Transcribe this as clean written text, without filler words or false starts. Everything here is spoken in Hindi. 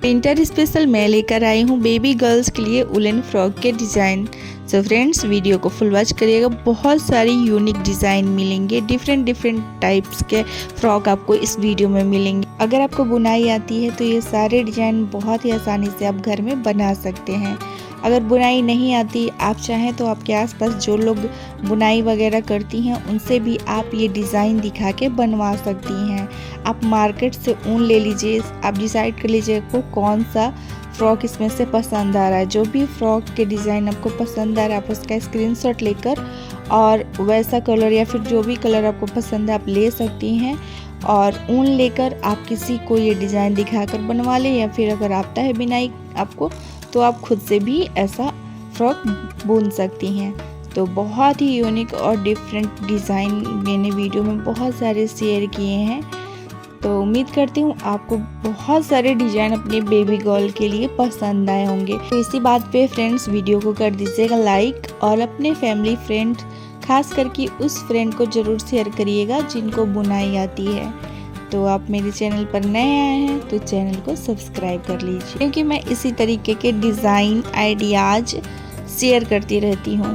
विंटर स्पेशल मैं लेकर आई हूँ बेबी गर्ल्स के लिए वुलन फ्रॉक के डिज़ाइन। सो फ्रेंड्स, वीडियो को फुल वॉच करिएगा। बहुत सारी यूनिक डिज़ाइन मिलेंगे, डिफरेंट टाइप्स के फ्रॉक आपको इस वीडियो में मिलेंगे। अगर आपको बुनाई आती है तो ये सारे डिज़ाइन बहुत ही आसानी से आप घर में बना सकते हैं। अगर बुनाई नहीं आती, आप चाहें तो आपके आसपास जो लोग बुनाई वगैरह करती हैं उनसे भी आप ये डिज़ाइन दिखा के बनवा सकती हैं। आप मार्केट से ऊन ले लीजिए, आप डिसाइड कर लीजिए आपको कौन सा फ़्रॉक इसमें से पसंद आ रहा है। जो भी फ़्रॉक के डिज़ाइन आपको पसंद आ रहा है, आप उसका स्क्रीनशॉट लेकर और वैसा कलर या फिर जो भी कलर आपको पसंद है आप ले सकती हैं। और ऊन लेकर आप किसी को ये डिज़ाइन दिखाकर बनवा लें, या फिर अगर आता है बिनाई आपको तो आप खुद से भी ऐसा फ्रॉक बुन सकती हैं। तो बहुत ही यूनिक और डिफरेंट डिज़ाइन मैंने वीडियो में बहुत सारे शेयर किए हैं। तो उम्मीद करती हूँ आपको बहुत सारे डिज़ाइन अपने बेबी गर्ल के लिए पसंद आए होंगे। तो इसी बात पे फ्रेंड्स, वीडियो को कर दीजिएगा लाइक और अपने फैमिली फ्रेंड, खास करके उस फ्रेंड को ज़रूर शेयर करिएगा जिनको बुनाई आती है। तो आप मेरे चैनल पर नए आए हैं तो चैनल को सब्सक्राइब कर लीजिए, क्योंकि मैं इसी तरीके के डिज़ाइन आइडियाज़ शेयर करती रहती हूँ।